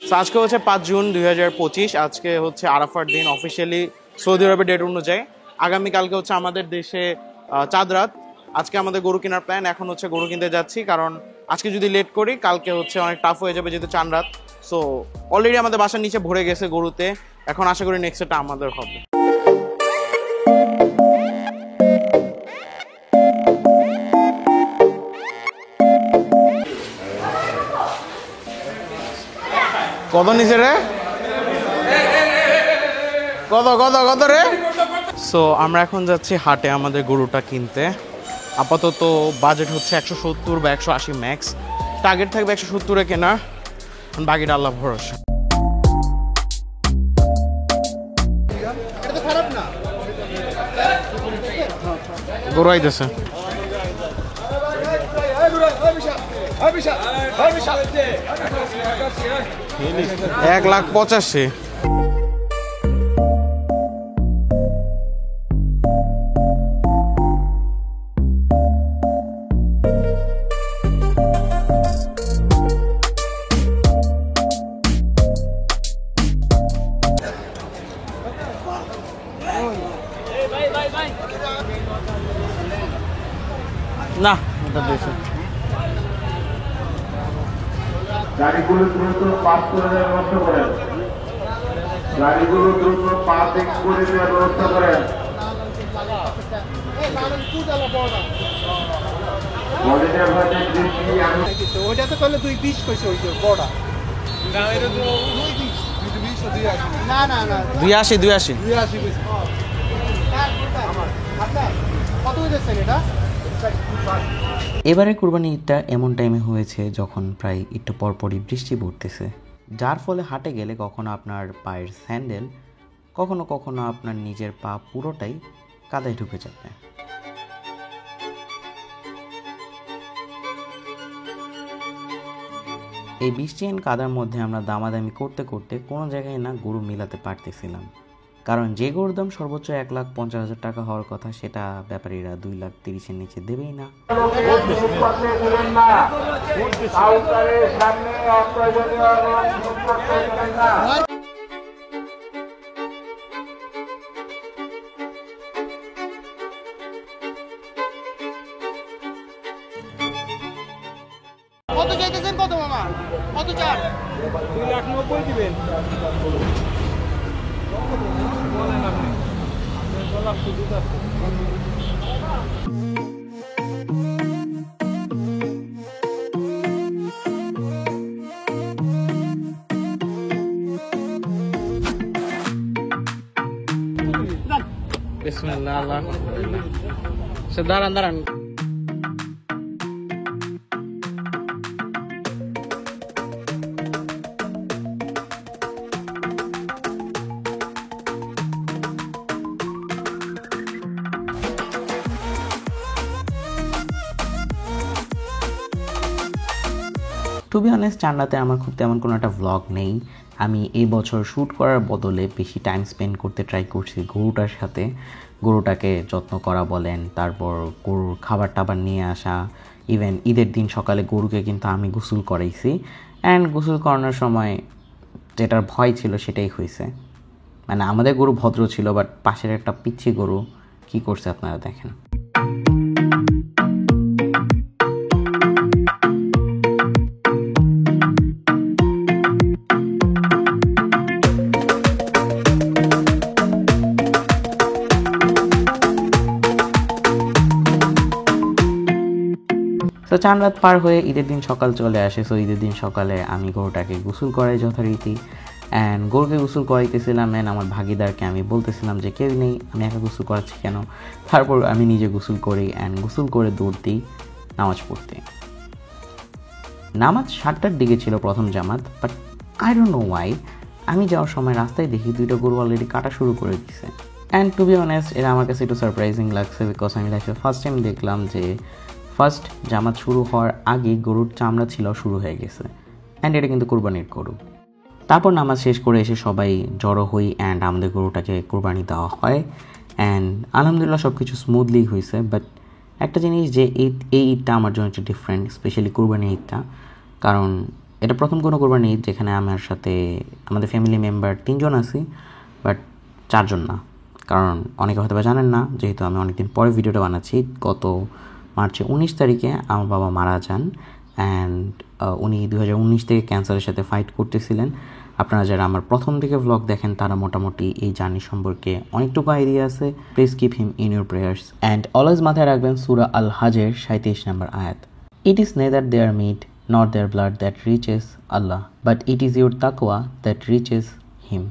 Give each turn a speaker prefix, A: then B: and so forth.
A: আজকে হচ্ছে 5 জুন 2025। আজকে হচ্ছে আরাফার দিন, অফিসিয়ালি সৌদি আরবের ডেট অনুযায়ী। আগামীকালকে হচ্ছে আমাদের দেশে চাঁদ রাত। আজকে আমাদের গরু কেনার প্ল্যান, এখন হচ্ছে গরু কিনতে যাচ্ছি, কারণ আজকে যদি লেট করি কালকে হচ্ছে অনেক টাফ হয়ে যাবে যেহেতু চাঁদ রাত। সো অলরেডি আমাদের বাসার নিচে ভরে গেছে গরুতে, এখন আশা করি নেক্সট এটা আমাদের হবে। কত নিচে রে, কত কত কত রে? সো আমরা এখন যাচ্ছি হাটে আমাদের গরুটা কিনতে। আপাতত বাজেট হচ্ছে 170 বা 180 ম্যাক্স, টার্গেট থাকবে 170-এ কেনা, বাকিটা আল্লাহ ভরসা। গরু আইতেছে 1,85,000। না এটা দিয়েছে।
B: গাড়িগুলো দ্রুত পাস করে দেওয়ার ব্যবস্থা করেন, গাড়িগুলো দ্রুত পাস করে দেওয়ার ব্যবস্থা করেন।
C: ওইটাতে করলে 220 কইছে, ওই যে বড়া না না না
A: 82
C: কত হয়েছে এটা?
D: এবারে কুরবানি ঈদটা এমন টাইমে হয়েছে যখন প্রায় একটু পরপরই বৃষ্টি পড়তেছে, যার ফলে হাটে গেলে কখনো আপনার পায়ের স্যান্ডেল, কখনো কখনো আপনার নিজের পা পুরোটাই কাদায় ঢুকে যাবে। এই বৃষ্টি এন্ড কাদার মধ্যে আমরা দামাদামি করতে করতে কোনো জায়গায় না গরু মিলাতে পারতেছিলাম, কারণ যে গরুর দাম সর্বোচ্চ 1,50,000 টাকা হওয়ার কথা সেটা ব্যাপারীরা 2,30,000-এর নিচে দেবেই না।
C: কত চাইতেছেন? কত মামা? কত চান?
E: 2,90,000 দিবেন। বলেন আপনি লাখ সুযোগ আছে।
A: বিসমিল্লাহ আল্লাহ। সে দাঁড়ান দাঁড়ান,
D: টু বি অনেস্ট চান্নাতে আমার খুব তেমন কোনো একটা ভ্লগ নেই। আমি এই বছর শ্যুট করার বদলে বেশি টাইম স্পেন্ড করতে ট্রাই করছি গরুটার সাথে। গরুটাকে যত্ন করা বলেন, তারপর গরুর খাবার টাবার নিয়ে আসা, ইভেন ঈদের দিন সকালে গরুকে কিন্তু আমি গোসল করাইছি। অ্যান্ড গোসল করানোর সময় যেটার ভয় ছিল সেটাই হয়েছে, মানে আমাদের গরু ভদ্র ছিল, বাট পাশের একটা পিচ্ছি গরু কি করছে আপনারা দেখেন। তো চাঁদ রাত পার হয়ে ঈদের দিন সকাল চলে আসে। সো ঈদের দিন সকালে আমি গরুটাকে গোসল করাই যথারীতি, অ্যান্ড গরুকে গোসল করাইতেছিলাম, অ্যান্ড আমার ভাগিদারকে আমি বলতেছিলাম যে কেউ নেই, আমি একা গোসল করাচ্ছি কেন। তারপর আমি নিজে গোসল করি, অ্যান্ড গোসল করে দৌড় দিই নামাজ পড়তে। নামাজ 7টার দিকে ছিল প্রথম জামাত, but I don't know why আমি যাওয়ার সময় রাস্তায় দেখি 2টা গরু অলরেডি কাটা শুরু করে দিচ্ছে। অ্যান্ড টু বি অনেস্ট এটা আমার কাছে একটু সারপ্রাইজিং লাগছে, বিকজ আমি লাইফে ফার্স্ট টাইম দেখলাম যে ফার্স্ট জামাত শুরু হওয়ার আগে গরুর চামড়া ছিল শুরু হয়ে গেছে, অ্যান্ড এটা কিন্তু কুরবানির গরু। তারপর নামাজ শেষ করে এসে সবাই জড়ো হই, অ্যান্ড আমাদের গরুটাকে কুরবানি দেওয়া হয়। অ্যান্ড আলহামদুলিল্লাহ সব কিছু স্মুথলি হয়েছে। বাট একটা জিনিস যে এই ঈদটা আমার জন্য একটু ডিফারেন্ট, স্পেশালি কুরবানির ঈদটা, কারণ এটা প্রথম কোনো কোরবানি ঈদ যেখানে আমার সাথে আমাদের ফ্যামিলি মেম্বার 3 জন আছি, বাট 4 জন না। কারণ অনেকে হয়তো বা জানেন না, যেহেতু আমি অনেকদিন পরে ভিডিওটা বানাচ্ছি। গত মার্চে 19 তারিখে আমার বাবা মারা যান, অ্যান্ড উনি 2019 থেকে ক্যান্সারের সাথে ফাইট করতেছিলেন। আপনারা যারা আমার প্রথম দিকে ভ্লগ দেখেন তারা মোটামুটি এই জার্নি সম্পর্কে অনেকটুকু আইডিয়া আছে। Please keep him in your prayers and always মাথায় রাখবেন সূরা আল হাজের 37 নম্বর আয়াত, it is neither their meat nor their blood that reaches Allah, but it is your তাকওয়া দ্যাট রিচেস হিম।